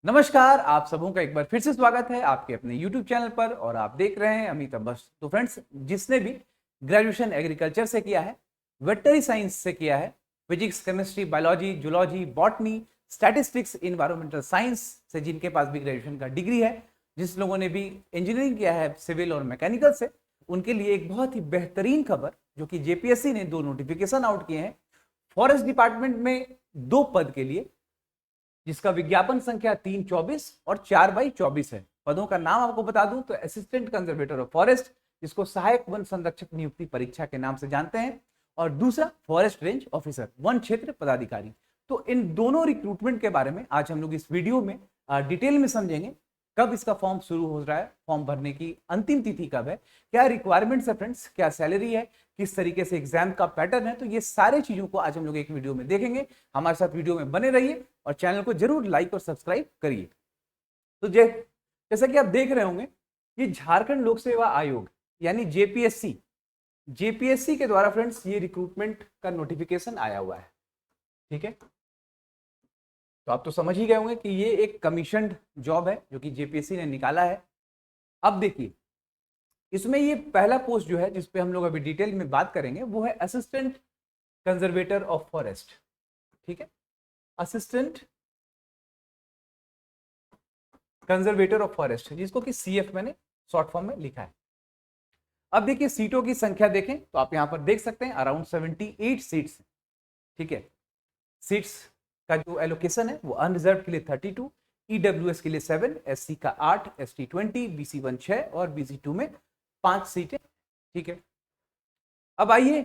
नमस्कार, आप सबों का एक बार फिर से स्वागत है आपके अपने YouTube चैनल पर और आप देख रहे हैं अमित बस। तो फ्रेंड्स, जिसने भी ग्रेजुएशन एग्रीकल्चर से किया है, वेटनरी साइंस से किया है, physics, chemistry, biology, zoology, botany, statistics, environmental science से जिनके पास भी ग्रेजुएशन का डिग्री है, जिस लोगों ने भी इंजीनियरिंग किया है सिविल और मैकेनिकल से, उनके लिए एक बहुत ही बेहतरीन खबर जो कि जेपीएससी ने 2 नोटिफिकेशन आउट किए हैं फॉरेस्ट डिपार्टमेंट में 2 पद के लिए, जिसका विज्ञापन संख्या 324 और 4/24 है। पदों का नाम आपको बता दूं तो असिस्टेंट कंजर्वेटर ऑफ फॉरेस्ट, जिसको सहायक वन संरक्षक नियुक्ति परीक्षा के नाम से जानते हैं, और दूसरा फॉरेस्ट रेंज ऑफिसर, वन क्षेत्र पदाधिकारी। तो इन दोनों रिक्रूटमेंट के बारे में आज हम लोग इस वीडियो में डिटेल में समझेंगे। कब इसका फॉर्म शुरू हो रहा है, फॉर्म भरने की अंतिम तिथि कब है, क्या रिक्वायरमेंट्स है फ्रेंड्स, क्या सैलरी है, किस तरीके से एग्जाम का पैटर्न है। तो ये सारे चीजों को आज हम लोग एक वीडियो में देखेंगे। हमारे साथ वीडियो में बने रहिए और चैनल को जरूर लाइक और सब्सक्राइब करिए। तो जैसा कि आप देख रहे होंगे, ये झारखंड लोक सेवा आयोग यानी जेपीएससी के द्वारा फ्रेंड्स ये रिक्रूटमेंट का नोटिफिकेशन आया हुआ है। ठीक है, तो आप तो समझ ही गए होंगे कि ये एक कमीशन्ड जॉब है जो कि जेपीएससी ने निकाला है। अब देखिए, इसमें ये पहला पोस्ट जो है जिस पे हम लोग अभी डिटेल में बात करेंगे वो है असिस्टेंट कंजर्वेटर ऑफ फॉरेस्ट। ठीक है, असिस्टेंट कंजर्वेटर ऑफ फॉरेस्ट, जिसको कि सीएफ मैंने शॉर्ट फॉर्म में लिखा है। अब देखिए, सीटों की संख्या देखें तो आप यहां पर देख सकते हैं अराउंड 78 सीट्स। ठीक है, सीट्स का जो एलोकेशन है वो अनरिजर्व के लिए 32, ईडब्ल्यूएस के लिए 7, एससी का 8, एसटी 20, बीसी 1 6 और बीसी 2 में 5 सीटें। ठीक है, अब आइए,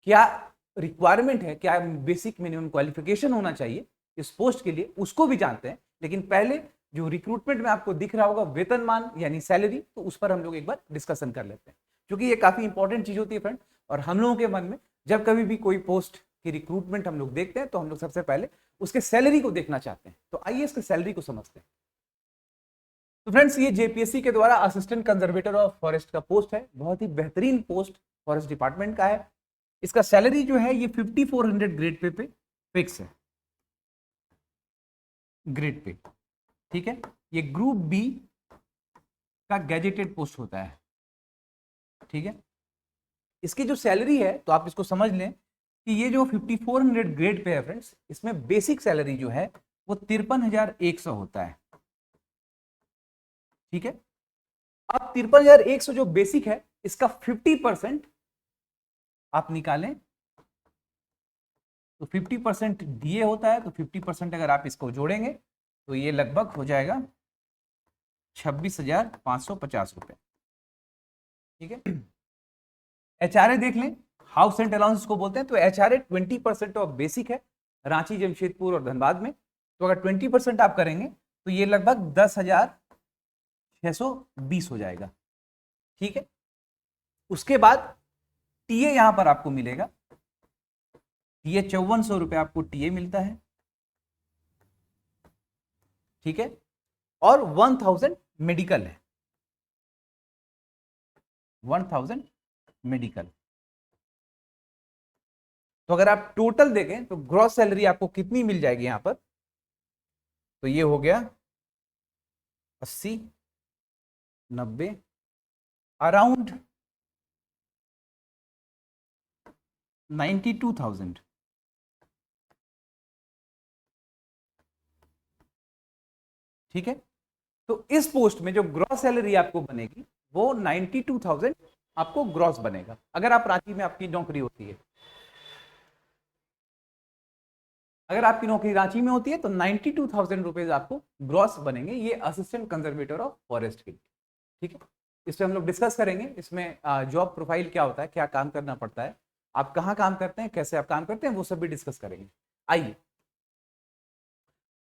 क्या रिक्वायरमेंट है, क्या बेसिक मिनिमम क्वालिफिकेशन होना चाहिए इस पोस्ट के लिए, उसको भी जानते हैं। लेकिन पहले जो रिक्रूटमेंट में आपको दिख रहा होगा वेतनमान यानी सैलरी, तो उस पर हम लोग एक बार डिस्कशन कर लेते हैं, क्योंकि ये काफी इंपॉर्टेंट चीज होती है फ्रेंड। और हम लोगों के मन में जब कभी भी कोई पोस्ट की रिक्रूटमेंट हम लोग देखते हैं तो हम लोग सबसे पहले उसके सैलरी को देखना चाहते हैं। तो आइए इसके सैलरी को समझते हैं। तो फ्रेंड्स, ये जेपीएससी के द्वारा असिस्टेंट कंजर्वेटर ऑफ फॉरेस्ट का पोस्ट है, बहुत ही बेहतरीन पोस्ट फॉरेस्ट डिपार्टमेंट का है। इसका सैलरी जो है ये 5400 ग्रेड पे फिक्स है, ग्रेड पे। ठीक है, ये ग्रुप बी का गैजेटेड पोस्ट होता है। ठीक है, इसकी जो सैलरी है तो आप इसको समझ लें कि ये जो 5400 ग्रेड पे है फ्रेंड्स, इसमें बेसिक सैलरी जो है वो 53,100 होता है। ठीक है, अब 53,100 जो बेसिक है इसका 50% आप निकालें तो 50% डीए होता है। तो 50% अगर आप इसको जोड़ेंगे तो ये लगभग हो जाएगा 26,550 रुपए। ठीक है, एचआरए देख लें, हाउस रेंट अलाउंस को बोलते हैं। तो एचआरए 20% ऑफ बेसिक है रांची, जमशेदपुर और धनबाद में। तो अगर 20% आप करेंगे तो ये लगभग 10,620 हो जाएगा। ठीक है, उसके बाद टीए यहां पर आपको मिलेगा, टीए 5400 रुपए आपको टीए मिलता है। ठीक है, और 1000 मेडिकल है, 1000 मेडिकल। तो अगर आप टोटल देखें तो ग्रॉस सैलरी आपको कितनी मिल जाएगी यहां पर, तो ये हो गया 80, 90, अराउंड 92,000। ठीक है, तो इस पोस्ट में जो ग्रॉस सैलरी आपको बनेगी वो 92,000 आपको ग्रॉस बनेगा, अगर आप रांची में आपकी नौकरी होती है। अगर आपकी नौकरी रांची में होती है तो 92,000 रुपीज आपको ग्रॉस बनेंगे, ये असिस्टेंट कंजर्वेटर ऑफ फॉरेस्ट के लिए। ठीक है, इस पर हम लोग डिस्कस करेंगे। इसमें जॉब प्रोफाइल क्या होता है, क्या काम करना पड़ता है, आप कहाँ काम करते हैं, कैसे आप काम करते हैं, वो सब भी डिस्कस करेंगे। आइए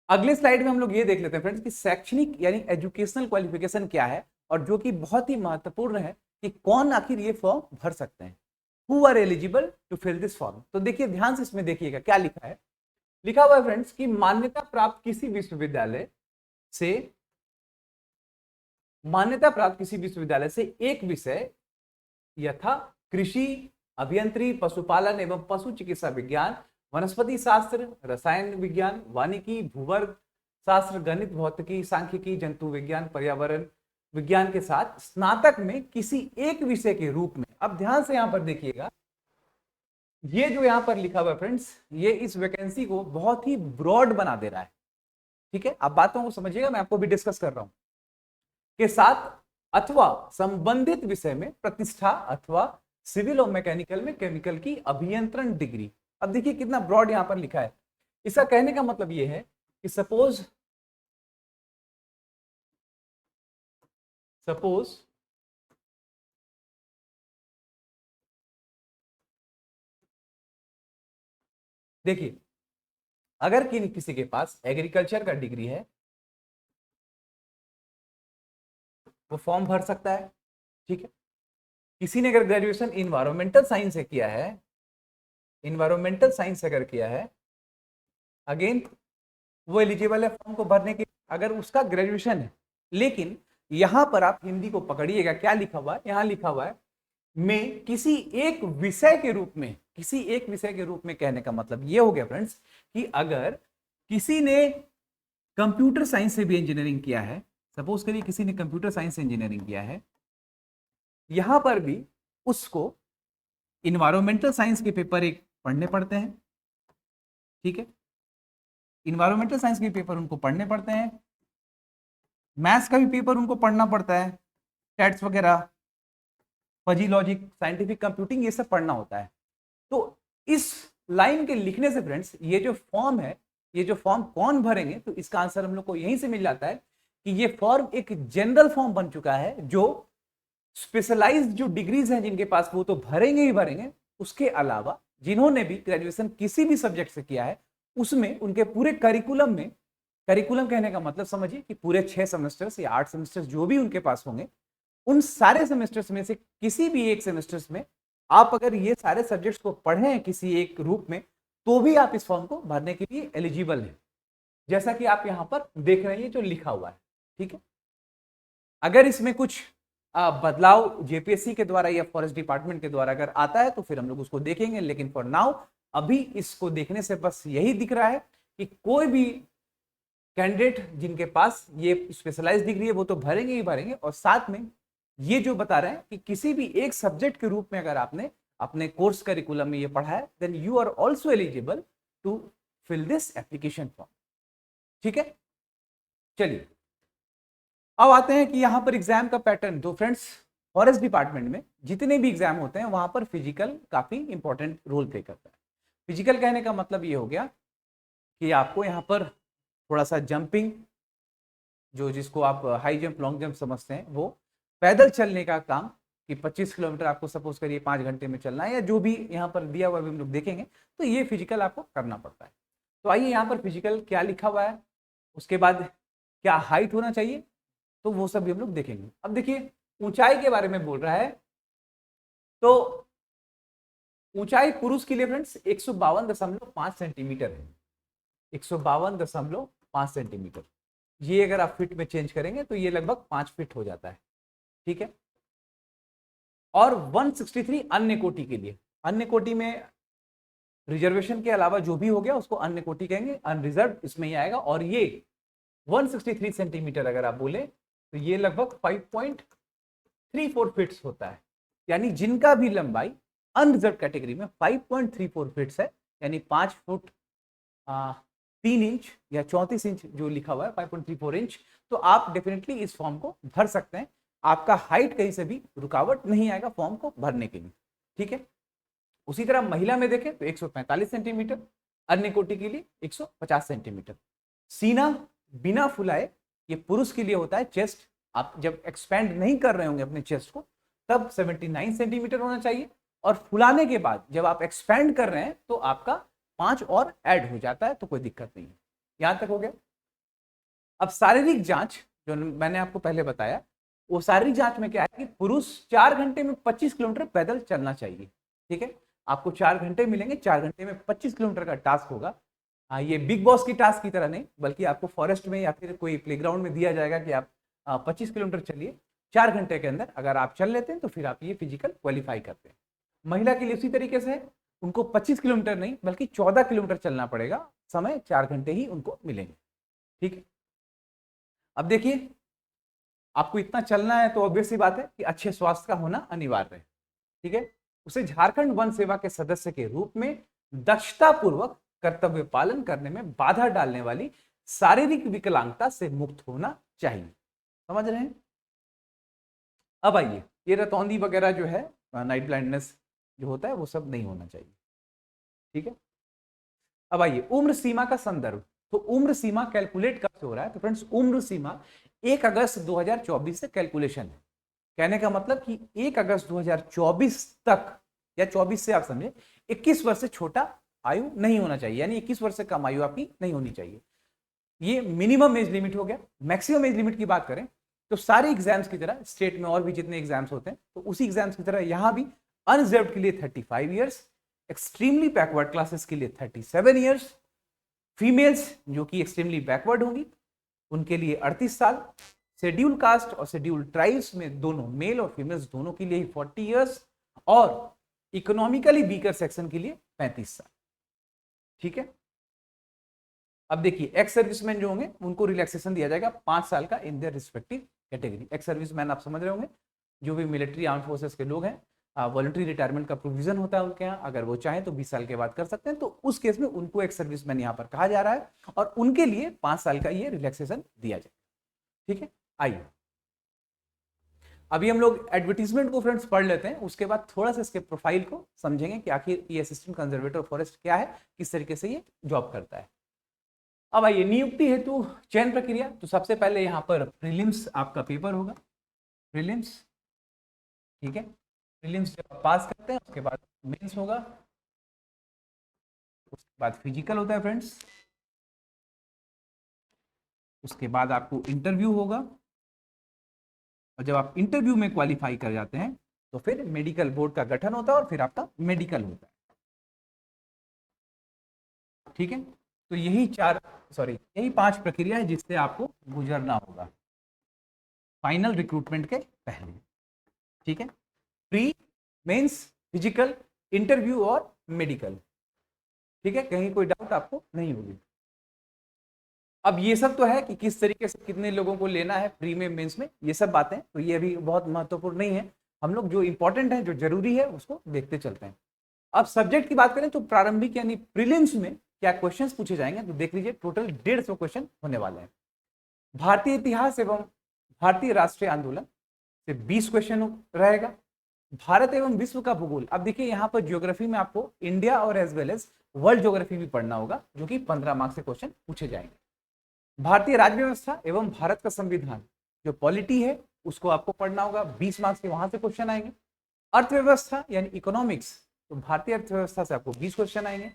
अगले स्लाइड में हम लोग ये देख लेते हैं फ्रेंड्स कि शैक्षणिक यानी एजुकेशनल क्वालिफिकेशन क्या है, और जो कि बहुत ही महत्वपूर्ण है कि कौन आखिर ये फॉर्म भर सकते हैं, who are eligible to fill this form. तो देखिए, ध्यान से इसमें देखिएगा क्या लिखा है। लिखा हुआ है फ्रेंड्स कि मान्यता प्राप्त किसी विश्वविद्यालय से, मान्यता प्राप्त किसी विश्वविद्यालय से एक विषय यथा कृषि, अभियंत्री, पशुपालन एवं पशु चिकित्सा विज्ञान, वनस्पति शास्त्र, रसायन विज्ञान, वानिकी, भूवर्ग शास्त्र, गणित, भौतिकी, सांख्यिकी, जंतु विज्ञान, पर्यावरण विज्ञान के साथ स्नातक में किसी एक विषय के रूप में। अब ध्यान से यहां पर देखिएगा, ये जो यहां पर लिखा हुआ है फ्रेंड्स, ये इस वैकेंसी को बहुत ही ब्रॉड बना दे रहा है। ठीक है, आप बातों को समझिएगा, मैं आपको भी डिस्कस कर रहा हूं। के साथ अथवा संबंधित विषय में प्रतिष्ठा अथवा सिविल और मैकेनिकल में केमिकल की अभियंत्रण डिग्री। अब देखिए कितना ब्रॉड यहां पर लिखा है। इसका कहने का मतलब यह है कि सपोज देखिए, अगर किसी के पास एग्रीकल्चर का डिग्री है, वो फॉर्म भर सकता है। ठीक है, किसी ने अगर ग्रेजुएशन इन्वायरमेंटल साइंस से किया है, इन्वायरमेंटल साइंस अगर किया है, अगेन वो एलिजिबल है फॉर्म को भरने के, अगर उसका ग्रेजुएशन है। लेकिन यहां पर आप हिंदी को पकड़िएगा, क्या लिखा हुआ है, यहां लिखा हुआ है में किसी एक विषय के रूप में, किसी एक विषय के रूप में। कहने का मतलब ये हो गया फ्रेंड्स कि अगर किसी ने कंप्यूटर साइंस से भी इंजीनियरिंग किया है, सपोज करिए किसी ने कंप्यूटर साइंस से इंजीनियरिंग किया है, यहां पर भी उसको इन्वायरमेंटल साइंस के पेपर एक पढ़ने पड़ते हैं। ठीक है, इन्वायरमेंटल साइंस के पेपर उनको पढ़ने पड़ते हैं, मैथ्स का भी पेपर उनको पढ़ना पड़ता है, टेट्स वगैरह, फजी लॉजिक, साइंटिफिक कंप्यूटिंग, ये सब पढ़ना होता है। तो इस लाइन के लिखने से फ्रेंड्स, ये जो फॉर्म है, ये जो फॉर्म कौन भरेंगे, तो इसका आंसर हम लोग को यहीं से मिल जाता है कि ये फॉर्म एक जनरल फॉर्म बन चुका है। जो स्पेशलाइज्ड जो डिग्रीज हैं जिनके पास, वो तो भरेंगे ही भरेंगे। उसके अलावा जिन्होंने भी ग्रेजुएशन किसी भी सब्जेक्ट से किया है, उसमें उनके पूरे करिकुलम में, करिकुलम कहने का मतलब समझिए कि पूरे 6 सेमेस्टर्स या 8 सेमेस्टर्स जो भी उनके पास होंगे, उन सारे सेमेस्टर्स में से किसी भी एक सेमेस्टर्स में आप अगर ये सारे सब्जेक्ट्स को पढ़े हैं किसी एक रूप में, तो भी आप इस फॉर्म को भरने के लिए एलिजिबल हैं, जैसा कि आप यहां पर देख रहे हैं जो लिखा हुआ है। ठीक है, अगर इसमें कुछ बदलाव जेपीएससी के द्वारा या फॉरेस्ट डिपार्टमेंट के द्वारा अगर आता है तो फिर हम लोग उसको देखेंगे, लेकिन फॉर नाउ अभी इसको देखने से बस यही दिख रहा है कि कोई भी कैंडिडेट जिनके पास ये स्पेशलाइज्ड डिग्री है, वो तो भरेंगे ही भरेंगे। और साथ में ये जो बता रहे हैं कि किसी भी एक सब्जेक्ट के रूप में अगर आपने अपने कोर्स करिकुलम में ये पढ़ा है, then you are also eligible to fill this application form. ठीक है, चलिए अब आते हैं कि यहां पर एग्जाम का पैटर्न। तो फ्रेंड्स, फॉरेस्ट डिपार्टमेंट में जितने भी एग्जाम होते हैं, वहां पर फिजिकल काफी इंपॉर्टेंट रोल प्ले करता है। फिजिकल कहने का मतलब ये हो गया कि आपको यहाँ पर थोड़ा सा जंपिंग, जो जिसको आप हाई जंप लॉन्ग जंप समझते हैं, वो पैदल चलने का काम, कि 25 किलोमीटर आपको सपोज करिए 5 घंटे में चलना है, या जो भी यहाँ पर दिया हुआ हम लोग देखेंगे, तो ये फिजिकल आपको करना पड़ता है। तो आइए यहाँ पर फिजिकल क्या लिखा हुआ है, उसके बाद क्या हाइट होना चाहिए, तो वो सब भी हम लोग देखेंगे। अब देखिए, ऊंचाई के बारे में बोल रहा है, तो ऊंचाई पुरुष के लिए फ्रेंड्स 152.5 सेंटीमीटर है, 152.5 सेंटीमीटर। ये अगर आप फीट में चेंज करेंगे तो ये लगभग 5 फीट हो जाता है। ठीक है, और 163 अन्य कोटि के लिए, अन्य कोटि में रिजर्वेशन के अलावा जो भी हो गया उसको अन्य कोटि कहेंगे, अनरिजर्व इसमें ही आएगा। और ये 163 सेंटीमीटर अगर आप बोले तो ये लगभग 5.34 फीट्स होता है। यानी जिनका भी लंबाई अनरिजर्व कैटेगरी में 5.34 फीट्स है, यानी 5 फुट 3 इंच या 34 इंच जो लिखा हुआ है 5.34 इंच, तो आप डेफिनेटली इस फॉर्म को भर सकते हैं। आपका हाइट कहीं से भी रुकावट नहीं आएगा फॉर्म को भरने के लिए। ठीक है, उसी तरह महिला में देखें तो 145 सेंटीमीटर, अन्य कोटि के लिए 150 सेंटीमीटर। सीना बिना फुलाए ये पुरुष के लिए होता है। चेस्ट आप जब एक्सपेंड नहीं कर रहे होंगे अपने चेस्ट को, तब 79 सेंटीमीटर होना चाहिए, और फुलाने के बाद जब आप एक्सपेंड कर रहे हैं तो आपका 5 और ऐड हो जाता है, तो कोई दिक्कत नहीं है। यहां तक हो गया। अब शारीरिक जांच जो मैंने आपको पहले बताया, वो शारीरिक जांच में क्या है कि पुरुष 4 घंटे में 25 किलोमीटर पैदल चलना चाहिए। ठीक है, आपको 4 घंटे मिलेंगे, 4 घंटे में 25 किलोमीटर का टास्क होगा। ये बिग बॉस की टास्क की तरह नहीं, बल्कि आपको फॉरेस्ट में या फिर कोई प्लेग्राउंड में दिया जाएगा कि आप 25 किलोमीटर चलिए 4 घंटे के अंदर। अगर आप चल लेते हैं तो फिर आप ये फिजिकल क्वालिफाई करते हैं। महिला के लिए उसी तरीके से है, उनको 25 किलोमीटर नहीं बल्कि 14 किलोमीटर चलना पड़ेगा, समय 4 घंटे ही उनको मिलेंगे। ठीक है, अब देखिए, आपको इतना चलना है तो ऑब्वियस सी बात है कि अच्छे स्वास्थ्य का होना अनिवार्य है, ठीक है। उसे झारखंड वन सेवा के सदस्य के रूप में दक्षता पूर्वक कर्तव्य पालन करने में बाधा डालने वाली शारीरिक विकलांगता से मुक्त होना चाहिए। समझ रहे हैं? अब आइए, ये रतौंधी वगैरह जो है, नाइट ब्लाइंडनेस जो होता है वो सब नहीं होना चाहिए, ठीक है। अब आइए उम्र सीमा का संदर्भ। तो उम्र सीमा कैलकुलेट कब से हो रहा है? तो फ्रेंड्स, उम्र सीमा 1 अगस्त 2024 से कैलकुलेशन है। कहने का मतलब कि 1 अगस्त 2024 तक, या 24 से आप समझे, 21 वर्ष से छोटा आयु नहीं होना चाहिए, यानी 21 वर्ष से कम आयु आपकी नहीं होनी चाहिए। ये मिनिमम एज लिमिट हो गया। मैक्सिमम एज लिमिट की बात करें तो सारे एग्जाम्स की तरह स्टेट में और भी जितने एग्जाम्स होते हैं, तो उसी एग्जाम्स की तरह यहां भी अनरिजर्व्ड के लिए 35 ईयर्स, एक्सट्रीमली बैकवर्ड क्लासेस के लिए 37 ईयर्स, फीमेल्स जो कि एक्सट्रीमली बैकवर्ड होंगी उनके लिए 38 साल, शेड्यूल कास्ट और शेड्यूल ट्राइब्स में दोनों मेल और फीमेल्स दोनों के लिए 40 ईयर्स, और इकोनॉमिकली वीकर सेक्शन के लिए 35 साल, ठीक है। अब देखिए, एक्स सर्विसमैन जो होंगे उनको रिलैक्सेशन दिया जाएगा 5 साल का in their respective category. Ex serviceman आप समझ रहे होंगे, जो भी मिलिट्री आर्म फोर्सेस के लोग हैं, वॉलंटरी रिटायरमेंट का प्रोविजन होता है उनके यहाँ, अगर वो चाहें तो 20 साल के बाद कर सकते हैं, तो उस केस में उनको एक्स सर्विसमैन यहाँ पर कहा जा रहा है, और उनके लिए 5 साल का ये रिलैक्सेशन दिया जाए, ठीक है। आइए अभी हम लोग एडवर्टीजमेंट को फ्रेंड्स पढ़ लेते हैं, उसके बाद थोड़ा सा इसके प्रोफाइल को समझेंगे कि आखिर ये असिस्टेंट कंजर्वेटर फॉरेस्ट क्या है, किस तरीके से ये जॉब करता है। अब आइए, नियुक्ति हेतु चयन प्रक्रिया। तो सबसे पहले यहाँ पर प्रीलिम्स आपका पेपर होगा, प्रीलिम्स, ठीक है। प्रीलिम्स जब आप पास करते हैं उसके बाद मेंस होगा, उसके बाद फिजिकल होता है फ्रेंड्स, उसके बाद आपको इंटरव्यू होगा, और जब आप इंटरव्यू में क्वालिफाई कर जाते हैं तो फिर मेडिकल बोर्ड का गठन होता है और फिर आपका मेडिकल होता है, ठीक है। तो यही 5 प्रक्रिया है जिससे आपको गुजरना होगा फाइनल रिक्रूटमेंट के पहले, ठीक है। प्री, मेंस, फिजिकल, इंटरव्यू और मेडिकल, ठीक है। कहीं कोई डाउट आपको नहीं होगी। अब ये सब तो है कि किस तरीके से कितने लोगों को लेना है प्री में, मेंस में, ये सब बातें तो ये अभी बहुत महत्वपूर्ण नहीं है। हम लोग जो इंपॉर्टेंट है, जो जरूरी है, उसको देखते चलते हैं। अब सब्जेक्ट की बात करें तो प्रारंभिक यानी प्रीलिम्स में क्या क्वेश्चंस पूछे जाएंगे, तो देख लीजिए, टोटल 150 क्वेश्चन होने वाले हैं। भारतीय इतिहास एवं भारतीय राष्ट्रीय आंदोलन से 20 क्वेश्चन रहेगा। भारत एवं विश्व का भूगोल, अब देखिए यहाँ पर ज्योग्राफी में आपको इंडिया और as well as world geography भी पढ़ना होगा, जो कि 15 मार्क्स से क्वेश्चन पूछे जाएंगे। भारतीय राज्य व्यवस्था एवं भारत का संविधान, जो पॉलिटी है, उसको आपको पढ़ना होगा, 20 मार्क्स के वहां से क्वेश्चन आएंगे। अर्थव्यवस्था यानी इकोनॉमिक्स, तो भारतीय अर्थव्यवस्था से आपको 20 क्वेश्चन आएंगे।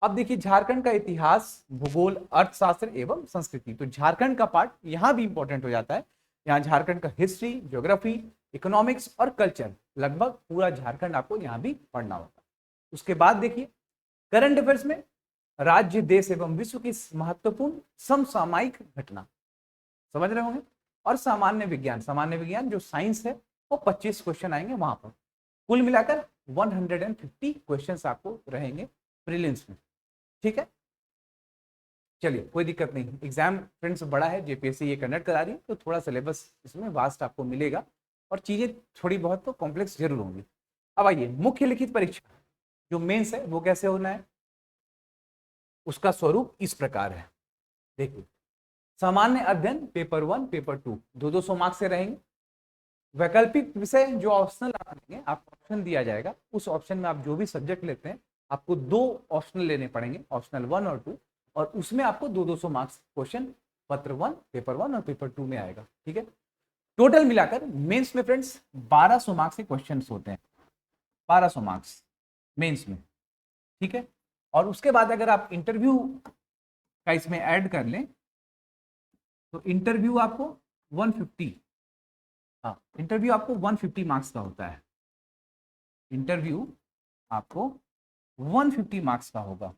अब देखिए, झारखंड का इतिहास, भूगोल, अर्थशास्त्र एवं संस्कृति, तो झारखंड का पार्ट यहां भी इंपॉर्टेंट हो जाता है। यहाँ झारखंड का हिस्ट्री, ज्योग्राफी, इकोनॉमिक्स और कल्चर, लगभग पूरा झारखंड आपको यहाँ भी पढ़ना होगा। उसके बाद देखिए, करंट अफेयर्स में राज्य, देश एवं विश्व की महत्वपूर्ण समसामयिक घटना, समझ रहे होंगे। और सामान्य विज्ञान जो साइंस है, वो 25 क्वेश्चन आएंगे वहां पर। कुल मिलाकर 150 क्वेश्चंस आपको रहेंगे प्रीलिम्स में, ठीक है। चलिए, कोई दिक्कत नहीं। एग्जाम फ्रेंड्स बड़ा है, जेपीएससी ये कंडक्ट करा रही है, तो थोड़ा सिलेबस इसमें वास्ट आपको मिलेगा और चीजें थोड़ी बहुत तो कॉम्प्लेक्स जरूर होंगी। अब आइए, मुख्य लिखित परीक्षा जो मेंस है वो कैसे होना है, उसका स्वरूप इस प्रकार है। देखिए, सामान्य अध्ययन पेपर 1, पेपर 2 200 मार्क्स से रहेंगे। वैकल्पिक विषय जो ऑप्शनल आप लेंगे, आपको ऑप्शन दिया जाएगा, उस ऑप्शन में आप जो भी सब्जेक्ट लेते हैं आपको 2 ऑप्शनल लेने पड़ेंगे, ऑप्शनल 1 और 2, और उसमें आपको 200 मार्क्स क्वेश्चन पेपर 1 और पेपर 2 में आएगा, ठीक है। टोटल मिलाकर मेंस में फ्रेंड्स 1200 मार्क्स के क्वेश्चंस होते हैं, 1200 मार्क्स मेंस में, ठीक है। और उसके बाद अगर आप इंटरव्यू का इसमें ऐड कर लें तो इंटरव्यू आपको 150, हाँ, इंटरव्यू आपको 150 मार्क्स का होता है। इंटरव्यू आपको 150 मार्क्स का होगा,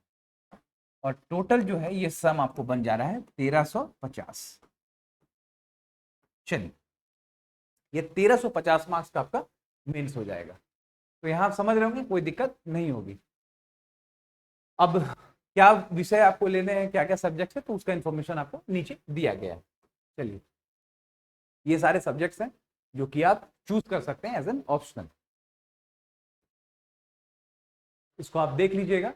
और टोटल जो है ये सम आपको बन जा रहा है 1350। चलिए, ये 1350 मार्क्स का आपका मेंस हो जाएगा। तो यहां आप समझ रहे होंगे, कोई दिक्कत नहीं होगी। अब क्या विषय आपको लेने हैं, क्या क्या सब्जेक्ट है, तो उसका इंफॉर्मेशन आपको नीचे दिया गया है। चलिए, ये सारे सब्जेक्ट्स हैं जो कि आप चूज कर सकते हैं एज एन ऑप्शनल। इसको आप देख लीजिएगा।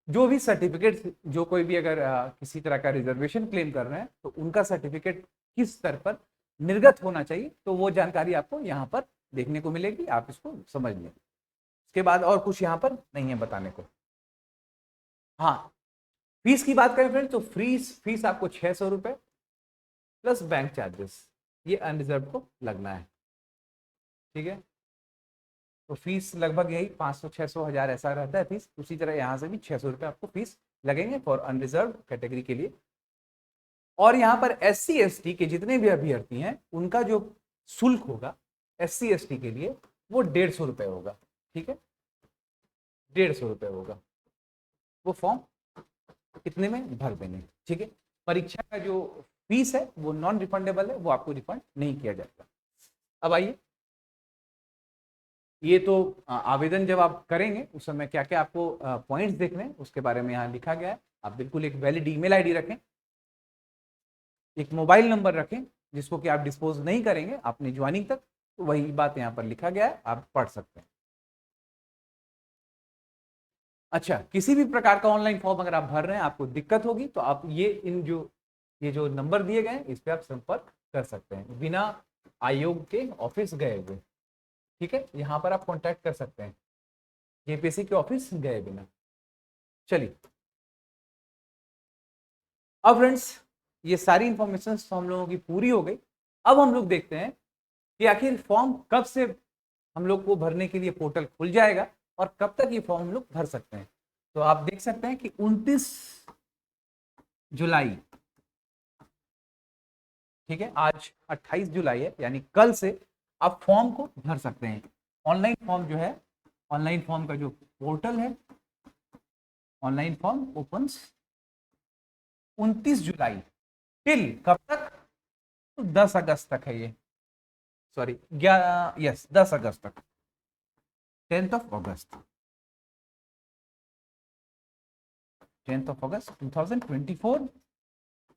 जो भी सर्टिफिकेट, जो कोई भी अगर किसी तरह का रिजर्वेशन क्लेम कर रहे हैं तो उनका सर्टिफिकेट किस स्तर पर निर्गत होना चाहिए, तो वो जानकारी आपको यहाँ पर देखने को मिलेगी, आप इसको समझ लें। इसके बाद और कुछ यहाँ पर नहीं है बताने को। हाँ, फीस की बात करें फ्रेंड तो फीस आपको 600 रुपए प्लस बैंक चार्जेस, ये अनरिजर्व को लगना है। ठीक है, तो फीस लगभग यही 500 600 1000 ऐसा रहता है फीस। उसी तरह यहाँ से भी 600 रुपये आपको फीस लगेंगे फॉर अनरिजर्व कैटेगरी के लिए। और यहाँ पर SC ST के जितने भी अभ्यर्थी हैं उनका जो शुल्क होगा SC ST के लिए वो 150 रुपये होगा। ठीक है, 150 रुपये होगा। वो फॉर्म कितने में भर देंगे। ठीक है, परीक्षा का जो फीस है वो नॉन रिफंडेबल है, वो आपको रिफंड नहीं किया जाएगा। अब आइए, ये तो आवेदन जब आप करेंगे उस समय क्या क्या आपको पॉइंट्स देखने हैं उसके बारे में यहाँ लिखा गया है। आप बिल्कुल एक वैलिड ईमेल आईडी रखें, एक मोबाइल नंबर रखें जिसको कि आप डिस्पोज नहीं करेंगे आपने ज्वाइनिंग तक, तो वही बात यहाँ पर लिखा गया है, आप पढ़ सकते हैं। अच्छा, किसी भी प्रकार का ऑनलाइन फॉर्म अगर आप भर रहे हैं आपको दिक्कत होगी तो आप ये जो नंबर दिए गए हैं इस पर आप संपर्क कर सकते हैं बिना आयोग के ऑफिस गए हुए। ठीक है, यहाँ पर आप कांटेक्ट कर सकते हैं JPSC के ऑफिस गए बिना। चलिए, अब फ्रेंड्स ये सारी इंफॉर्मेशन तो हम लोगों की पूरी हो गई। अब हम लोग देखते हैं कि आखिर फॉर्म कब से हम लोग को भरने के लिए पोर्टल खुल जाएगा और कब तक ये फॉर्म हम लोग भर सकते हैं। तो आप देख सकते हैं कि 29 जुलाई, ठीक है, आज 28 जुलाई है, यानी कल से आप फॉर्म को भर सकते हैं। ऑनलाइन फॉर्म जो है, ऑनलाइन फॉर्म का जो पोर्टल है, ऑनलाइन फॉर्म ओपन्स 29 जुलाई टिल कब तक, तो 10 अगस्त तक है ये, सॉरी 10 अगस्त तक, 10th of August 2024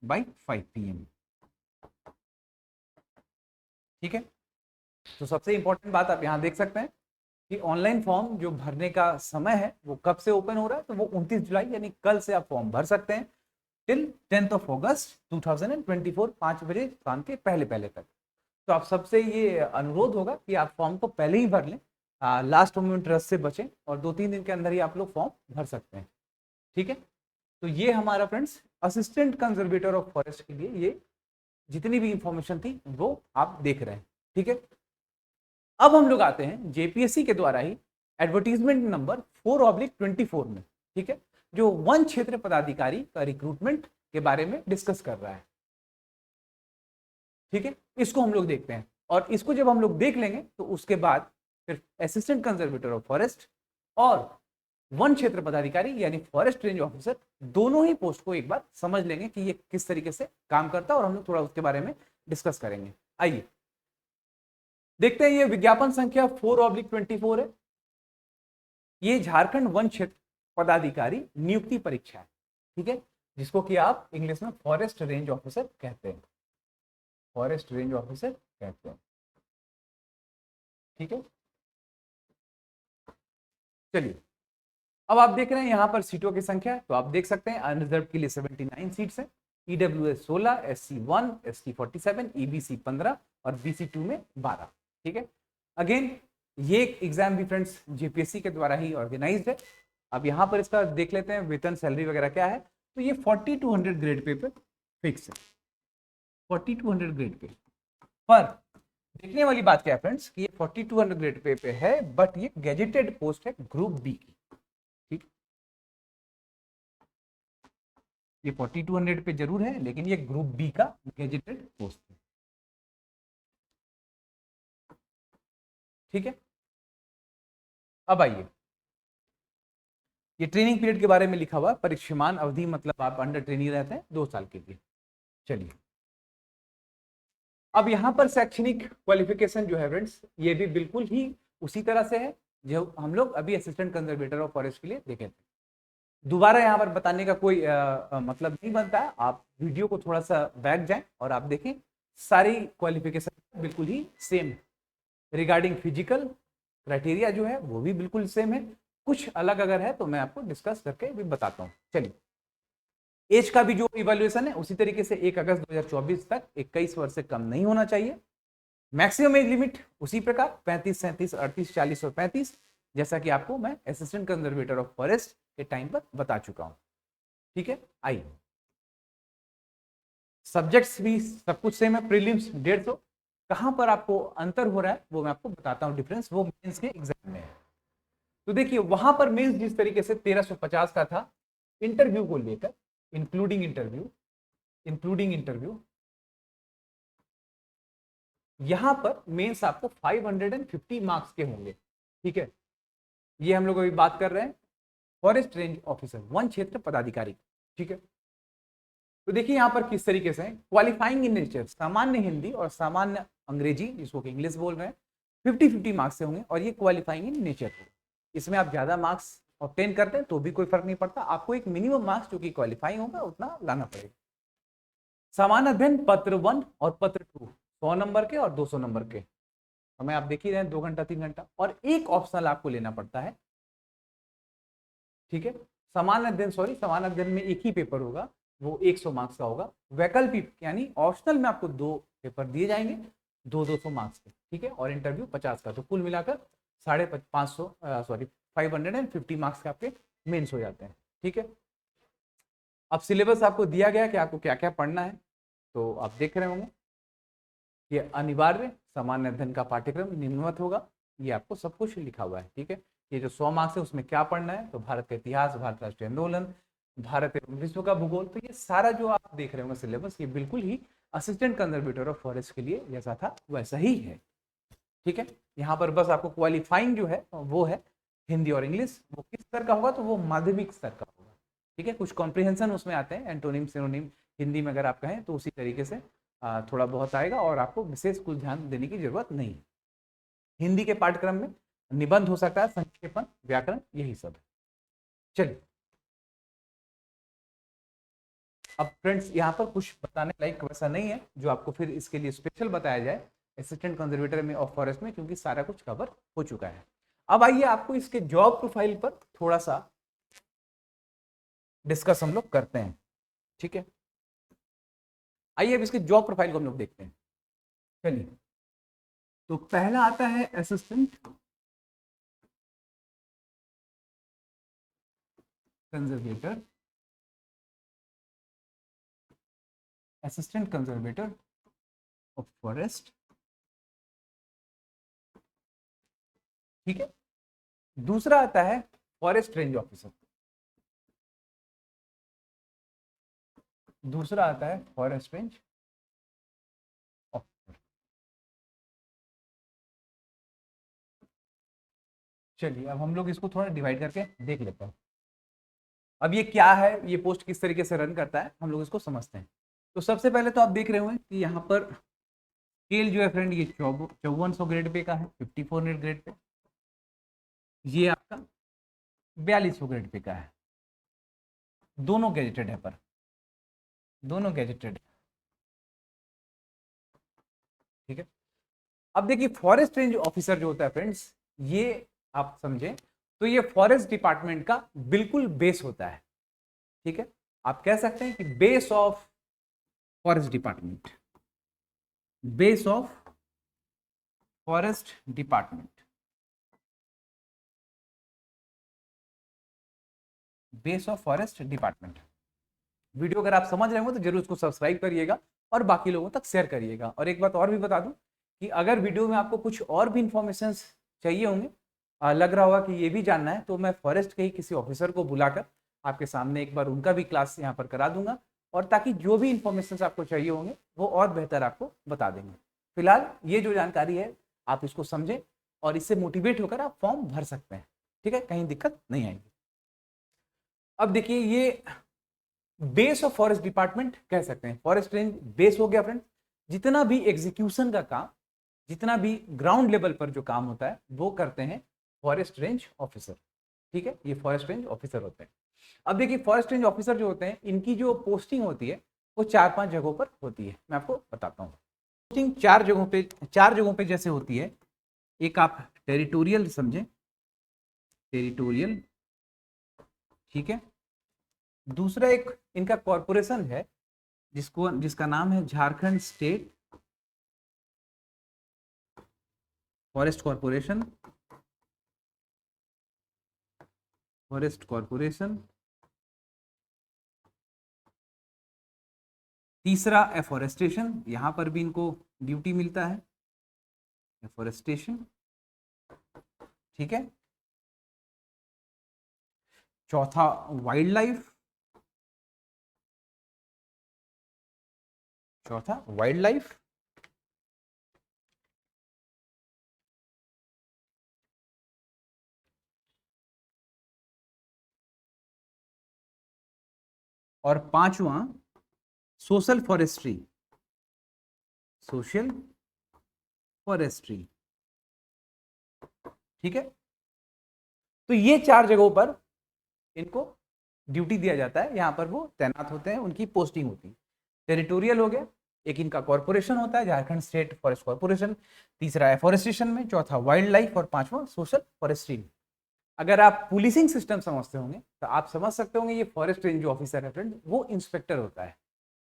by 5 PM। ठीक है, तो सबसे इंपॉर्टेंट बात आप यहां देख सकते हैं कि ऑनलाइन फॉर्म जो भरने का समय है वो कब से ओपन हो रहा है, तो वो 29 जुलाई यानी कल से आप फॉर्म भर सकते हैं टिल 10th of August 2024 5 बजे शाम के पहले तक। तो आप सबसे ये अनुरोध होगा कि आप फॉर्म को पहले ही भर लें, लास्ट मोमेंट रश से बचें और 2-3 दिन के अंदर ही आप लोग फॉर्म भर सकते हैं। ठीक है, तो ये हमारा friends assistant conservator of forest के लिए ये जितनी भी इंफॉर्मेशन थी वो आप देख रहे हैं। ठीक है, अब हम लोग आते हैं JPSC के द्वारा ही एडवर्टीजमेंट नंबर 4/24 में। ठीक है, जो वन क्षेत्र पदाधिकारी का रिक्रूटमेंट के बारे में डिस्कस कर रहा है। ठीक है, इसको हम लोग देखते हैं और इसको जब हम लोग देख लेंगे तो उसके बाद फिर असिस्टेंट कंजर्वेटर ऑफ फॉरेस्ट और वन क्षेत्र पदाधिकारी यानी फॉरेस्ट रेंज ऑफिसर दोनों ही पोस्ट को एक बार समझ लेंगे कि ये किस तरीके से काम करता है और हम लोग थोड़ा उसके बारे में डिस्कस करेंगे। आइए देखते हैं, ये विज्ञापन संख्या 4/24 है। ये झारखंड वन क्षेत्र पदाधिकारी नियुक्ति परीक्षा है। ठीक है, जिसको कि आप इंग्लिश में फॉरेस्ट रेंज ऑफिसर कहते हैं, फॉरेस्ट रेंज ऑफिसर कहते हैं। ठीक है, चलिए, अब आप देख रहे हैं यहां पर सीटों की संख्या, तो आप देख सकते हैं अनरिजर्व के लिए 79 सीट्स हैं, EWS 16, SC 1, ST 47, EBC 15 और BC 2 में 12। ठीक है, अगेन ये एग्जाम भी फ्रेंड्स JPSC के द्वारा ही ऑर्गेनाइज्ड है। अब यहाँ पर इसका देख लेते हैं वेतन सैलरी वगैरह क्या है, तो ये 4200 ग्रेड पे फिक्स है, 4200 ग्रेड पे। पर देखने वाली बात क्या है फ्रेंड्स कि ये 4200 ग्रेड पे है, बट ये गैजेटेड पोस्ट है ग्रुप बी की। ठीक, ये 4200 पे जरूर है लेकिन ये ग्रुप बी का गैजेटेड पोस्ट है। ठीक है, अब आइए, ये ट्रेनिंग पीरियड के बारे में लिखा हुआ, परिक्षमान अवधि मतलब आप अंडर ट्रेनिंग रहते हैं 2 साल के लिए। चलिए, अब यहां पर शैक्षणिक क्वालिफिकेशन जो है फ्रेंड्स ये भी बिल्कुल ही उसी तरह से है जो हम लोग अभी असिस्टेंट कंजर्वेटर ऑफ फॉरेस्ट के लिए देखे थे। दोबारा यहाँ पर बताने का कोई मतलब नहीं बनता है। आप वीडियो को थोड़ा सा बैक जाएं और आप देखें, सारी क्वालिफिकेशन बिल्कुल ही सेम है। रिगार्डिंग फिजिकल क्राइटेरिया जो है वो भी बिल्कुल सेम है। कुछ अलग अगर है तो मैं आपको डिस्कस करके भी बताता हूँ। चलिए, एज का भी जो इवैल्यूएशन है उसी तरीके से 1 अगस्त 2024 तक 21 वर्ष से कम नहीं होना चाहिए। मैक्सिमम एज लिमिट उसी प्रकार 35, 37, 38, 40 और 35, जैसा कि आपको मैं असिस्टेंट कंजर्वेटर ऑफ फॉरेस्ट के टाइम पर बता चुका हूं। ठीक है, आइए, सब्जेक्ट्स भी सब कुछ सेम है। प्रीलिम्स 150, कहां पर आपको अंतर हो रहा है वो मैं आपको बताता हूं, डिफरेंस वो मेंस के एग्जाम में है। तो देखिए, वहां पर मेंस जिस तरीके से 1350 का था इंटरव्यू को लेकर, इंक्लूडिंग इंटरव्यू, यहां पर मेंस आपको 550 मार्क्स के होंगे। ठीक है, ये हम लोग अभी बात कर रहे हैं फॉरेस्ट रेंज ऑफिसर, वन क्षेत्र पदाधिकारी। ठीक है, तो देखिए यहां पर किस तरीके से क्वालिफाइंग इन नेचर, सामान्य हिंदी और सामान्य अंग्रेजी, जिसको कि इंग्लिश बोल रहे हैं, 50-50 मार्क्स से होंगे और ये क्वालिफाइंग इन नेचर होगा। इसमें आप ज्यादा मार्क्स ऑब्टेन करते हैं तो भी कोई फर्क नहीं पड़ता, आपको एक मिनिमम मार्क्स जो कि क्वालिफाइंग होगा उतना लाना पड़ेगा। सामान्य अध्ययन पत्र 1 और पत्र 2 100 नंबर के और 200 नंबर के, हमें आप देख ही रहे हैं 2 घंटा 3 घंटा, और एक ऑप्शनल आपको लेना पड़ता है। ठीक है, समान अध्ययन में एक ही पेपर होगा, वो 100 मार्क्स का होगा। वैकल्पिक यानी ऑप्शनल में आपको 2 पेपर दिए जाएंगे, 200 मार्क्स के। ठीक है, और इंटरव्यू 50 का, तो कुल मिलाकर 550 मार्क्स के आपके मेंस हो जाते हैं। ठीक है, अब सिलेबस आपको दिया गया कि आपको क्या क्या पढ़ना है, तो आप देख रहे होंगे ये अनिवार्य सामान्य अध्ययन का पाठ्यक्रम निम्नवत होगा, ये आपको सब कुछ लिखा हुआ है। ठीक है, ये जो 100 मार्क्स है उसमें क्या पढ़ना है, तो भारत का इतिहास, भारत राष्ट्रीय आंदोलन, भारत एवं विश्व का भूगोल, तो ये सारा जो आप देख रहे होंगे सिलेबस, ये बिल्कुल ही असिस्टेंट कंजर्वेटर ऑफ फॉरेस्ट के लिए जैसा था वैसा ही है। ठीक है, यहाँ पर बस आपको क्वालिफाइंग जो है वो है हिंदी और इंग्लिश, वो किस स्तर का होगा, तो वो माध्यमिक स्तर का होगा। ठीक है, कुछ कॉम्प्रिहेंशन उसमें आते हैं, एंटोनिम सिनोनिम हिंदी में अगर आप कहें तो उसी तरीके से थोड़ा बहुत आएगा, और आपको विशेष कुछ ध्यान देने की जरूरत नहीं है। हिंदी के पाठ्यक्रम में निबंध हो सकता है, संक्षेपण, व्याकरण, यही सब है। चलिए, अब फ्रेंड्स यहाँ पर कुछ बताने लायक वैसा नहीं है जो आपको फिर इसके लिए स्पेशल बताया जाए असिस्टेंट कंजर्वेटर में ऑफ फॉरेस्ट में, क्योंकि सारा कुछ कवर हो चुका है। अब आइए आपको इसके जॉब प्रोफाइल पर थोड़ा सा डिस्कस हम लोग करते हैं। ठीक है, आइए अब इसके जॉब प्रोफाइल को हम लोग देखते हैं। चलिए, तो पहला आता है assistant conservator, assistant conservator of forest. ठीक है, दूसरा आता है फॉरेस्ट रेंज ऑफिसर, दूसरा आता है फॉरेस्ट रेंज ऑफिसर। चलिए, अब हम लोग इसको थोड़ा डिवाइड करके देख लेते हैं। अब ये क्या है, ये पोस्ट किस तरीके से रन करता है, हम लोग इसको समझते हैं। तो सबसे पहले तो आप देख रहे होंगे कि यहाँ पर स्केल जो है फ्रेंड, ये 5400 ग्रेड पे का है, 5400 ग्रेड पे। ये आपका 4200 ग्रेड पे का है, दोनों गैजेटेड है, पर दोनों गैजेटेड। ठीक है, अब देखिए फॉरेस्ट रेंज ऑफिसर जो होता है फ्रेंड्स, ये आप समझे तो ये फॉरेस्ट डिपार्टमेंट का बिल्कुल बेस होता है। ठीक है, आप कह सकते हैं कि base of forest department, base of forest department, base of forest department. Video अगर आप समझ रहे हो तो जरूर उसको सब्सक्राइब करिएगा और बाकी लोगों तक शेयर करिएगा। और एक बात और भी बता दूं कि अगर वीडियो में आपको कुछ और भी इंफॉर्मेशन चाहिए होंगे, लग रहा होगा कि ये भी जानना है, तो मैं फॉरेस्ट के ही किसी ऑफिसर को बुलाकर आपके सामने एक बार उनका भी क्लास यहाँ पर करा दूंगा, और ताकि जो भी इंफॉर्मेशन आपको चाहिए होंगे वो और बेहतर आपको बता देंगे। फिलहाल ये जो जानकारी है आप इसको समझें और इससे मोटिवेट होकर आप फॉर्म भर सकते हैं। ठीक है, कहीं दिक्कत नहीं आएगी। अब देखिए, ये बेस ऑफ फॉरेस्ट डिपार्टमेंट कह सकते हैं, फॉरेस्ट रेंज बेस हो गया फ्रेंड। जितना भी एग्जीक्यूशन का काम, जितना भी ग्राउंड लेवल पर जो काम होता है वो करते हैं फॉरेस्ट रेंज ऑफिसर। ठीक है, ये फॉरेस्ट रेंज ऑफिसर होते हैं। अब देखिए फॉरेस्ट रेंज ऑफिसर जो होते हैं इनकी जो पोस्टिंग होती है वो 4-5 जगहों पर होती है। मैं आपको बताता हूँ। पोस्टिंग 4 जगहों पे जैसे होती है। एक आप टेरिटोरियल समझें, टेरिटोरियल, ठीक है। दूसरा एक इनका कॉरपोरेशन है जिसका नाम है Jharkhand state forest corporation, forest corporation. तीसरा एफॉरेस्टेशन, यहां पर भी इनको ड्यूटी मिलता है, एफॉरेस्टेशन, ठीक है। चौथा वाइल्ड लाइफ, चौथा वाइल्ड लाइफ। और पांचवा सोशल फॉरेस्ट्री, सोशल फॉरेस्ट्री, ठीक है। तो ये 4 जगहों पर इनको ड्यूटी दिया जाता है, यहां पर वो तैनात होते हैं, उनकी पोस्टिंग होती है। टेरिटोरियल हो गया, एक इनका कॉरपोरेशन होता है झारखंड स्टेट फॉरेस्ट कॉरपोरेशन, तीसरा एफॉरेस्टेशन में, चौथा वाइल्ड लाइफ और पांचवा सोशल फॉरेस्ट्री। अगर आप पुलिसिंग सिस्टम समझते होंगे तो आप समझ सकते होंगे ये फॉरेस्ट रेंज ऑफिसर है फ्रेंड, वो इंस्पेक्टर होता है,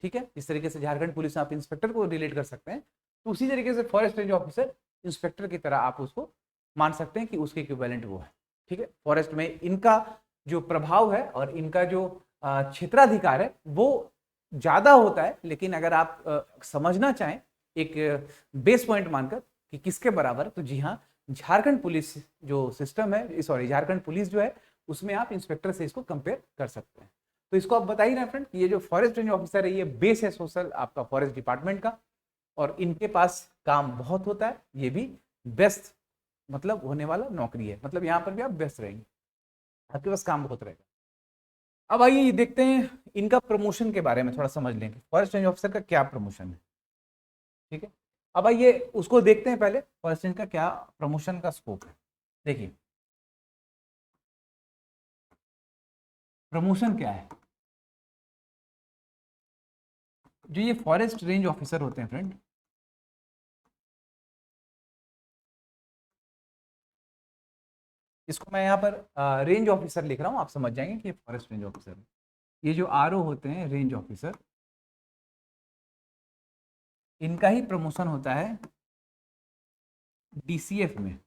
ठीक है। जिस तरीके से झारखंड पुलिस में आप इंस्पेक्टर को रिलेट कर सकते हैं, तो उसी तरीके से फॉरेस्ट रेंज ऑफिसर इंस्पेक्टर की तरह आप उसको मान सकते हैं कि उसके इक्विवेलेंट वो है, ठीक है। फॉरेस्ट में इनका जो प्रभाव है और इनका जो क्षेत्राधिकार है वो ज्यादा होता है, लेकिन अगर आप समझना चाहें एक बेस पॉइंट मानकर कि किसके बराबर, तो जी हाँ, झारखंड पुलिस जो सिस्टम है, सॉरी झारखंड पुलिस जो है उसमें आप इंस्पेक्टर से इसको कंपेयर कर सकते हैं। तो इसको आप बताइए ना फ्रेंड कि ये जो फॉरेस्ट रेंज ऑफिसर है ये बेस है सोशल आपका फॉरेस्ट डिपार्टमेंट का, और इनके पास काम बहुत होता है, ये भी बेस्ट मतलब होने वाला नौकरी है, मतलब यहाँ पर भी आप व्यस्त रहेंगे, आपके पास काम बहुत रहेगा। अब आइए देखते हैं इनका प्रमोशन के बारे में थोड़ा समझ लेंगे, फॉरेस्ट रेंज ऑफिसर का क्या प्रमोशन है, ठीक है। अब आइए उसको देखते हैं, पहले फॉरेस्ट रेंज का क्या प्रमोशन का स्कोप है। देखिए प्रमोशन क्या है, जो ये फॉरेस्ट रेंज ऑफिसर होते हैं फ्रेंड, इसको मैं यहाँ पर रेंज ऑफिसर लिख रहा हूँ, आप समझ जाएंगे कि ये फॉरेस्ट रेंज ऑफिसर है। ये जो आरओ होते हैं रेंज ऑफिसर, इनका ही प्रमोशन होता है डीसीएफ में,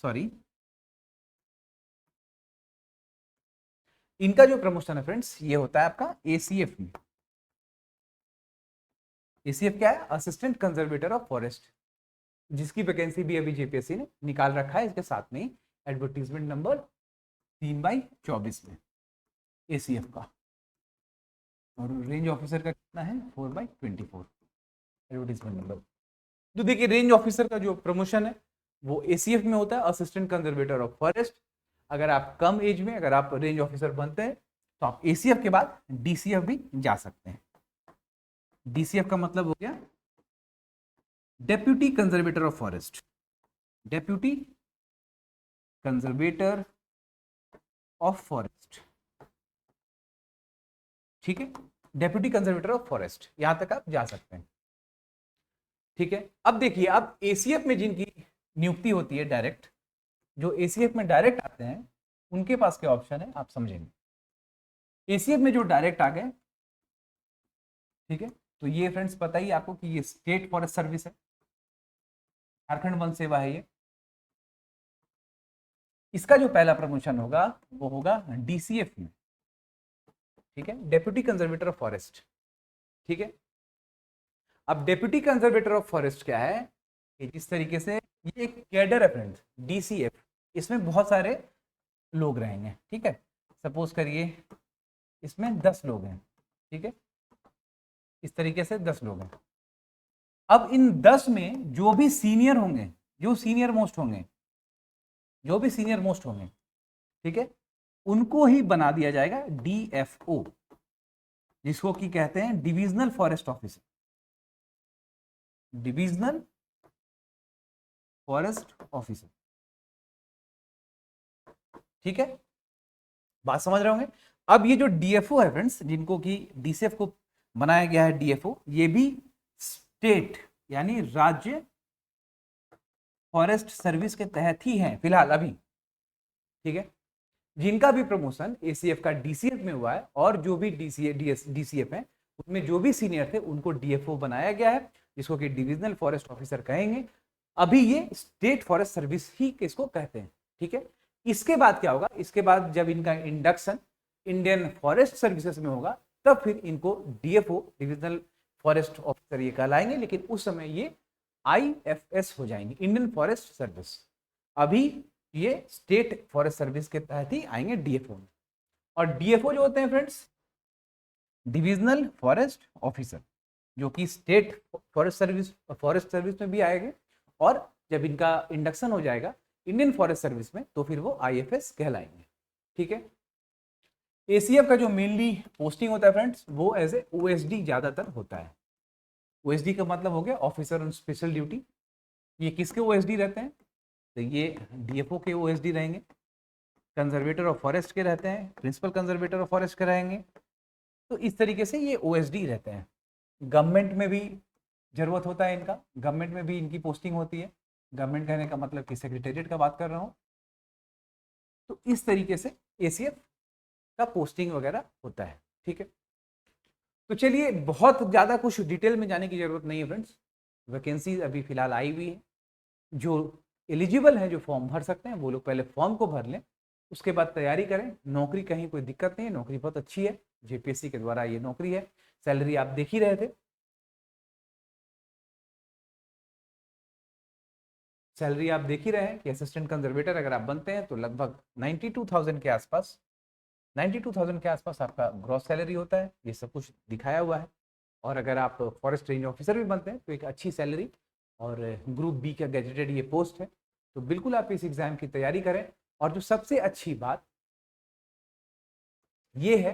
सॉरी इनका जो प्रमोशन है फ्रेंड्स ये होता है आपका एसीएफ में। एसीएफ क्या है, असिस्टेंट कंजर्वेटर ऑफ फॉरेस्ट, जिसकी वैकेंसी भी अभी जेपीएससी ने निकाल रखा है, इसके साथ में एडवर्टीजमेंट नंबर 3/24 में एसीएफ का, और रेंज ऑफिसर का कितना है 4/24 एडवर्टीजमेंट नंबर। तो देखिए रेंज ऑफिसर का जो प्रमोशन है वो एसीएफ में होता है, असिस्टेंट कंजर्वेटर ऑफ फॉरेस्ट। अगर आप कम एज में अगर आप रेंज ऑफिसर बनते हैं तो आप एसीएफ के बाद डीसीएफ भी जा सकते हैं। डीसीएफ का मतलब हो गया deputy conservator of forest, deputy conservator of forest, ठीक है। डेप्यूटी कंजर्वेटर ऑफ फॉरेस्ट यहां तक आप जा सकते हैं, ठीक है। अब देखिए अब एसीएफ में जिनकी नियुक्ति होती है डायरेक्ट, जो एसीएफ में डायरेक्ट आते हैं उनके पास क्या ऑप्शन है आप समझेंगे। एसीएफ में जो डायरेक्ट आ गए, ठीक है, तो ये फ्रेंड्स पता ही आपको कि ये स्टेट फॉरेस्ट सर्विस है, झारखंड वन सेवा है ये। इसका जो पहला प्रमोशन होगा वो होगा डीसीएफ में, ठीक है, डेप्यूटी कंजर्वेटर ऑफ फॉरेस्ट, ठीक है। अब डेप्यूटी कंजर्वेटर ऑफ फॉरेस्ट क्या है कि जिस तरीके से ये एक कैडर है फ्रेंड्स, डीसीएफ, इसमें बहुत सारे लोग रहेंगे, ठीक है। सपोज करिए इसमें 10 लोग हैं, ठीक है, इस तरीके से 10 लोग हैं। अब इन 10 में जो भी सीनियर होंगे, जो सीनियर मोस्ट होंगे, जो भी सीनियर मोस्ट होंगे, ठीक है, उनको ही बना दिया जाएगा डीएफओ, जिसको की कहते हैं divisional forest officer, divisional forest officer, ठीक है। बात समझ रहे होंगे। अब ये जो डीएफओ है फ्रेंड्स, जिनको कि डीसीएफ को बनाया गया है डीएफओ, ये भी स्टेट यानी राज्य फॉरेस्ट सर्विस के तहत ही है फिलहाल अभी, ठीक है। जिनका भी प्रमोशन एसीएफ का डीसीएफ में हुआ है और जो भी डीसीएफ है उसमें जो भी सीनियर थे उनको डीएफओ बनाया गया है, जिसको कि डिविजनल फॉरेस्ट ऑफिसर कहेंगे। अभी ये स्टेट फॉरेस्ट सर्विस ही इसको कहते हैं, ठीक है। इसके बाद क्या होगा, इसके बाद जब इनका इंडक्शन इंडियन फॉरेस्ट सर्विसेज में होगा तब फिर इनको डीएफओ डिविजनल फॉरेस्ट ऑफिसर ये कहलाएंगे, लेकिन उस समय ये आईएफएस हो जाएंगे, इंडियन फॉरेस्ट सर्विस। अभी ये स्टेट फॉरेस्ट सर्विस के तहत ही आएंगे डीएफओ में। और डीएफओ जो होते हैं फ्रेंड्स डिविजनल फॉरेस्ट ऑफिसर, जो कि स्टेट फॉरेस्ट सर्विस में भी आएंगे, और जब इनका इंडक्शन हो जाएगा इंडियन फॉरेस्ट सर्विस में तो फिर वो आईएफएस कहलाएंगे, ठीक है। एसीएफ का जो मेनली पोस्टिंग होता है फ्रेंड्स वो एज ए ओएसडी ज्यादातर होता है। ओएसडी का मतलब हो गया ऑफिसर ऑन स्पेशल ड्यूटी। ये किसके ओएसडी रहते हैं, तो ये डीएफओ के ओएसडी रहेंगे, कंजर्वेटर ऑफ फॉरेस्ट के रहते हैं, प्रिंसिपल कंजर्वेटर ऑफ फॉरेस्ट के रहेंगे। तो इस तरीके से ये ओएसडी रहते हैं। गवर्नमेंट में भी जरूरत होता है इनका, गवर्नमेंट में भी इनकी पोस्टिंग होती है। गवर्नमेंट कहने का मतलब कि सेक्रेटेरिएट का बात कर रहा हूँ। तो इस तरीके से एसीएफ का पोस्टिंग वगैरह होता है, ठीक है। तो चलिए, बहुत ज़्यादा कुछ डिटेल में जाने की जरूरत नहीं है फ्रेंड्स। वैकेंसी अभी फिलहाल आई हुई है। जो एलिजिबल हैं, जो फॉर्म भर सकते हैं, वो लोग पहले फॉर्म को भर लें, उसके बाद तैयारी करें। नौकरी कहीं कोई दिक्कत नहीं है, नौकरी बहुत अच्छी है, जेपीएससी के द्वारा ये नौकरी है। सैलरी आप देख ही रहे थे, सैलरी आप देख ही रहे हैं कि असिस्टेंट कंजर्वेटर अगर आप बनते हैं तो लगभग 92,000 के आसपास, 92,000 के आसपास आपका ग्रॉस सैलरी होता है। ये सब कुछ दिखाया हुआ है। और अगर आप फॉरेस्ट रेंज ऑफिसर भी बनते हैं तो एक अच्छी सैलरी, और ग्रुप बी का गैजेटेड ये पोस्ट है। तो बिल्कुल आप इस एग्जाम की तैयारी करें। और जो सबसे अच्छी बात ये है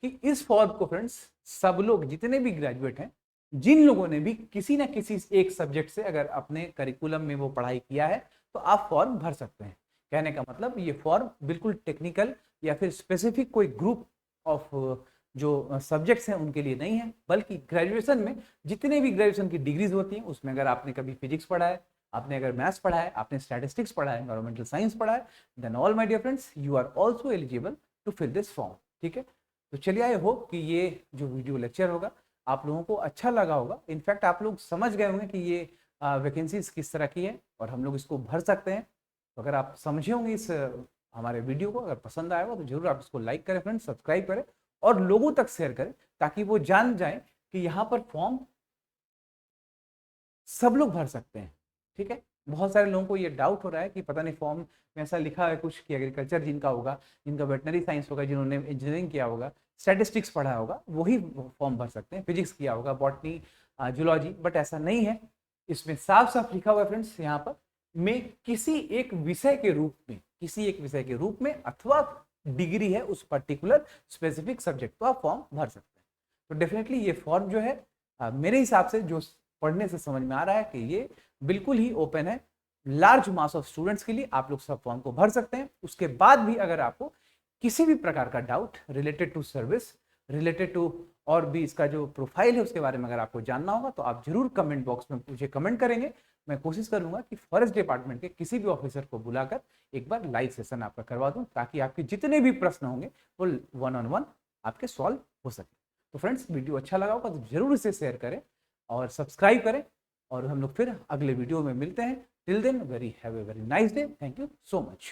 कि इस फॉर्म को फ्रेंड्स सब लोग, जितने भी ग्रेजुएट हैं, जिन लोगों ने भी किसी ना किसी एक सब्जेक्ट से अगर अपने करिकुलम में वो पढ़ाई किया है तो आप फॉर्म भर सकते हैं। कहने का मतलब ये फॉर्म बिल्कुल टेक्निकल या फिर स्पेसिफिक कोई ग्रुप ऑफ जो सब्जेक्ट्स हैं उनके लिए नहीं है, बल्कि ग्रेजुएशन में जितने भी ग्रेजुएशन की डिग्रीज होती हैं उसमें अगर आपने कभी फिजिक्स पढ़ा है, आपने अगर मैथ्स पढ़ा है, आपने स्टैटिस्टिक्स पढ़ा है, एनवायरमेंटल साइंस पढ़ा है, then all my dear friends you are also eligible to fill this form, ठीक है। तो चलिए, आई होप कि ये जो वीडियो लेक्चर होगा आप लोगों को अच्छा लगा होगा। इनफैक्ट आप लोग समझ गए होंगे कि ये वैकेंसीज किस तरह की है और हम लोग इसको भर सकते हैं। तो अगर आप समझे होंगे इस हमारे वीडियो को, अगर पसंद आएगा तो जरूर आप इसको लाइक करें फ्रेंड्स, सब्सक्राइब करें और लोगों तक शेयर करें, ताकि वो जान जाएं कि यहाँ पर फॉर्म सब लोग भर सकते हैं, ठीक है। बहुत सारे लोगों को ये डाउट हो रहा है कि पता नहीं फॉर्म में ऐसा लिखा है कुछ कि एग्रीकल्चर जिनका होगा, जिनका वेटनरी साइंस होगा, जिन्होंने इंजीनियरिंग किया होगा, स्टैटिस्टिक्स पढ़ा होगा, वही फॉर्म भर सकते हैं, फिजिक्स किया होगा, बॉटनी, जूलॉजी, बट ऐसा नहीं है। इसमें साफ साफ लिखा हुआ है फ्रेंड्स यहाँ पर, में किसी एक विषय के रूप में, किसी एक विषय के रूप में अथवा डिग्री है उस पर्टिकुलर स्पेसिफिक सब्जेक्ट, तो आप फॉर्म भर सकते हैं। तो डेफिनेटली ये फॉर्म जो है मेरे हिसाब से जो पढ़ने से समझ में आ रहा है कि ये बिल्कुल ही ओपन है लार्ज मास ऑफ स्टूडेंट्स के लिए। आप लोग सब फॉर्म को भर सकते हैं। उसके बाद भी अगर आपको किसी भी प्रकार का doubt related to service, related to और भी इसका जो प्रोफाइल है उसके बारे में अगर आपको जानना होगा तो आप जरूर कमेंट बॉक्स में मुझे कमेंट करेंगे। मैं कोशिश करूंगा कि फॉरेस्ट डिपार्टमेंट के किसी भी ऑफिसर को बुलाकर एक बार लाइव सेशन आपका करवा दूं, ताकि आपके जितने भी प्रश्न होंगे वो 1-on-1 आपके सॉल्व हो सके। तो फ्रेंड्स, वीडियो अच्छा लगा होगा तो जरूर इसे शेयर करें और सब्सक्राइब करें, और हम लोग फिर अगले वीडियो में मिलते हैं। Till then, have a very nice day. Thank you so much.